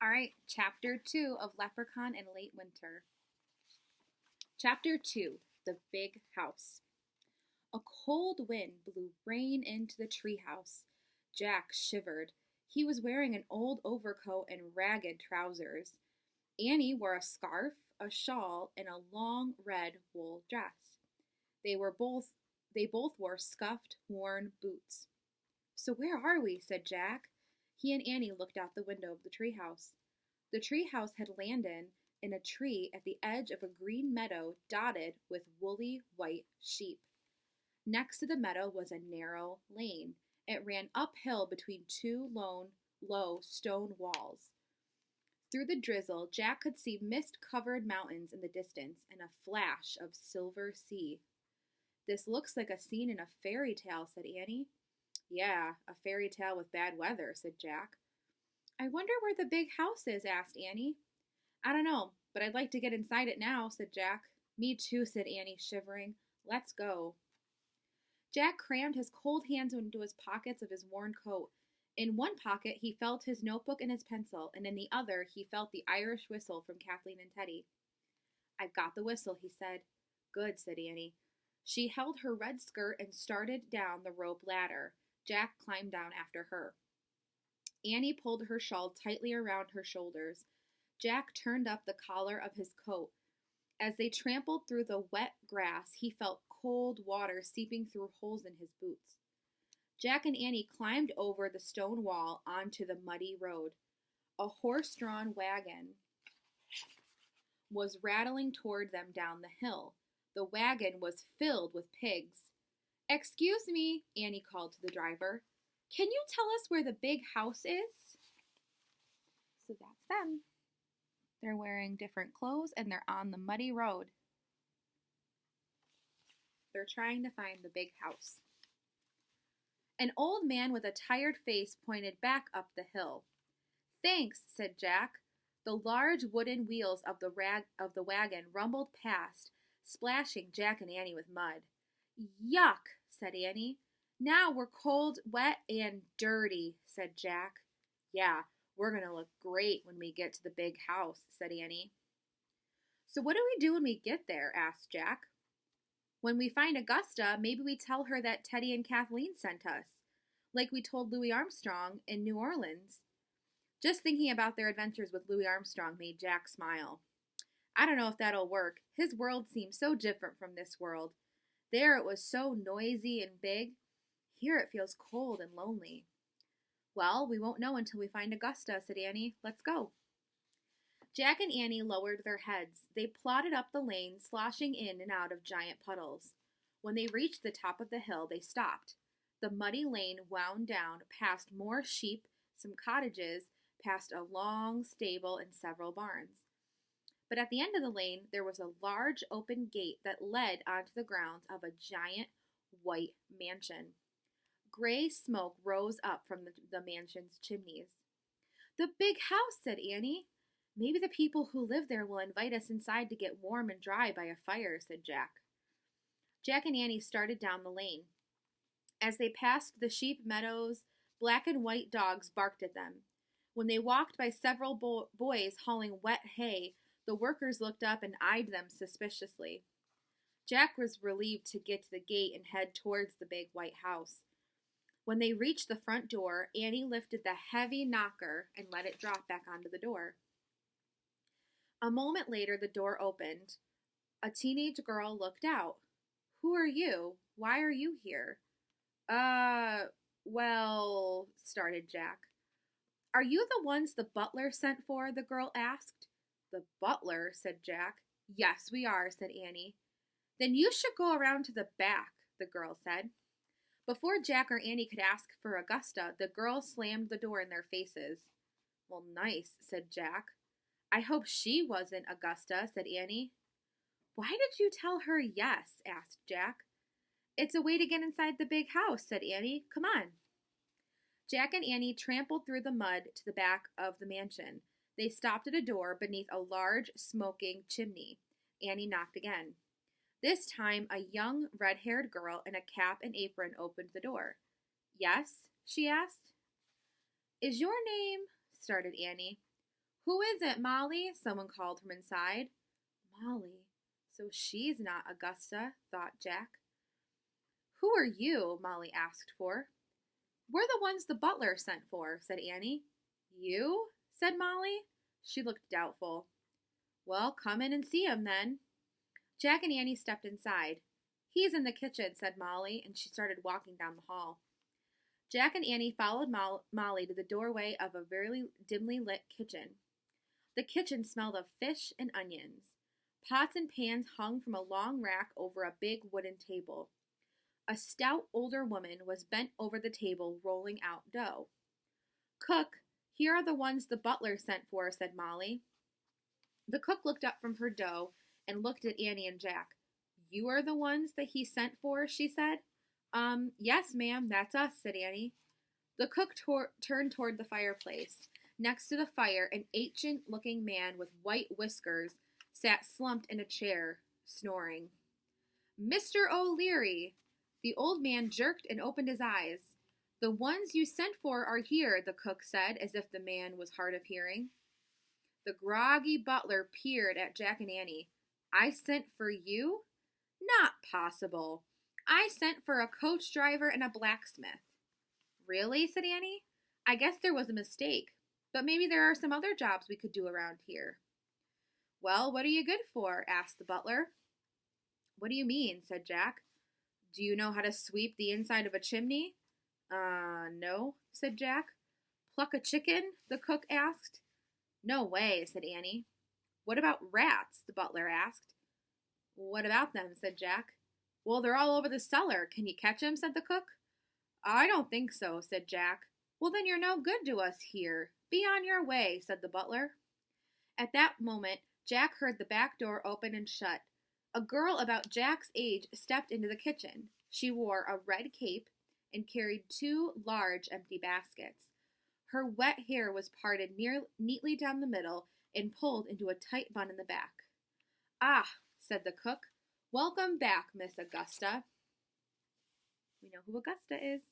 All right, Chapter 2 of Leprechaun in Late Winter. Chapter 2 The Big House. A cold wind blew rain into the treehouse. Jack shivered. He was wearing an old overcoat and ragged trousers. Annie wore a scarf, a shawl, and a long red wool dress. They were both they both wore scuffed, worn boots. So where are we? Said Jack. He and Annie looked out the window of the treehouse. The treehouse had landed in a tree at the edge of a green meadow dotted with woolly white sheep. Next to the meadow was a narrow lane. It ran uphill between two low stone walls. Through the drizzle, Jack could see mist-covered mountains in the distance and a flash of silver sea. This looks like a scene in a fairy tale, said Annie. Yeah, a fairy tale with bad weather, said Jack. I wonder where the big house is, asked Annie. I don't know, but I'd like to get inside it now, said Jack. Me too, said Annie, shivering. Let's go. Jack crammed his cold hands into his pockets of his worn coat. In one pocket, he felt his notebook and his pencil, and in the other, he felt the Irish whistle from Kathleen and Teddy. I've got the whistle, he said. Good, said Annie. She held her red skirt and started down the rope ladder. Jack climbed down after her. Annie pulled her shawl tightly around her shoulders. Jack turned up the collar of his coat. As they trampled through the wet grass, he felt cold water seeping through holes in his boots. Jack and Annie climbed over the stone wall onto the muddy road. A horse-drawn wagon was rattling toward them down the hill. The wagon was filled with pigs. Excuse me, Annie called to the driver. Can you tell us where the big house is? So that's them. They're wearing different clothes and they're on the muddy road. They're trying to find the big house. An old man with a tired face pointed back up the hill. Thanks, said Jack. The large wooden wheels of the wagon rumbled past, splashing Jack and Annie with mud. Yuck, said Annie. Now we're cold, wet, and dirty, said Jack. Yeah, we're going to look great when we get to the big house, said Annie. So what do we do when we get there? Asked Jack. When we find Augusta, maybe we tell her that Teddy and Kathleen sent us, like we told Louis Armstrong in New Orleans. Just thinking about their adventures with Louis Armstrong made Jack smile. I don't know if that'll work. His world seems so different from this world. There it was so noisy and big. Here it feels cold and lonely. Well, we won't know until we find Augusta, said Annie. Let's go. Jack and Annie lowered their heads. They plodded up the lane, sloshing in and out of giant puddles. When they reached the top of the hill, they stopped. The muddy lane wound down past more sheep, some cottages, past a long stable and several barns. But at the end of the lane, there was a large open gate that led onto the grounds of a giant white mansion. Gray smoke rose up from the mansion's chimneys. The big house, said Annie. Maybe the people who live there will invite us inside to get warm and dry by a fire, said Jack. Jack and Annie started down the lane. As they passed the sheep meadows, black and white dogs barked at them. When they walked by several boys hauling wet hay, the workers looked up and eyed them suspiciously. Jack was relieved to get to the gate and head towards the big white house. When they reached the front door, Annie lifted the heavy knocker and let it drop back onto the door. A moment later, the door opened. A teenage girl looked out. Who are you? Why are you here? Well, started Jack. Are you the ones the butler sent for? The girl asked. The butler, said Jack. Yes, we are, said Annie. Then you should go around to the back, the girl said. Before Jack or Annie could ask for Augusta, the girl slammed the door in their faces. Well, nice, said Jack. I hope she wasn't Augusta, said Annie. Why did you tell her yes? Asked Jack. It's a way to get inside the big house, said Annie. Come on. Jack and Annie trampled through the mud to the back of the mansion. They stopped at a door beneath a large, smoking chimney. Annie knocked again. This time, a young, red-haired girl in a cap and apron opened the door. Yes? She asked. Is your name, started Annie. Who is it, Molly? Someone called from inside. Molly. So she's not Augusta, thought Jack. Who are you? Molly asked for. We're the ones the butler sent for, said Annie. You? Said Molly. She looked doubtful. Well, come in and see him then. Jack and Annie stepped inside. He's in the kitchen, said Molly, and she started walking down the hall. Jack and Annie followed Molly to the doorway of a very dimly lit kitchen. The kitchen smelled of fish and onions. Pots and pans hung from a long rack over a big wooden table. A stout older woman was bent over the table rolling out dough. Cook, here are the ones the butler sent for, said Molly. The cook looked up from her dough and looked at Annie and Jack. You are the ones that he sent for, she said. Yes, ma'am, that's us, said Annie. The cook turned toward the fireplace. Next to the fire, an ancient-looking man with white whiskers sat slumped in a chair, snoring. Mr. O'Leary! The old man jerked and opened his eyes. The ones you sent for are here, the cook said, as if the man was hard of hearing. The groggy butler peered at Jack and Annie. I sent for you? Not possible. I sent for a coach driver and a blacksmith. Really? Said Annie. I guess there was a mistake, but maybe there are some other jobs we could do around here. Well, what are you good for? Asked the butler. What do you mean? Said Jack. Do you know how to sweep the inside of a chimney? No, said Jack. Pluck a chicken? The cook asked. No way, said Annie. What about rats? The butler asked. What about them? Said Jack. Well, they're all over the cellar. Can you catch 'em? Said the cook. I don't think so, said Jack. Well, then you're no good to us here. Be on your way, said the butler. At that moment, Jack heard the back door open and shut. A girl about Jack's age stepped into the kitchen. She wore a red cape and carried 2 large empty baskets. Her wet hair was parted neatly down the middle and pulled into a tight bun in the back. Ah, said the cook. Welcome back, Miss Augusta. We know who Augusta is.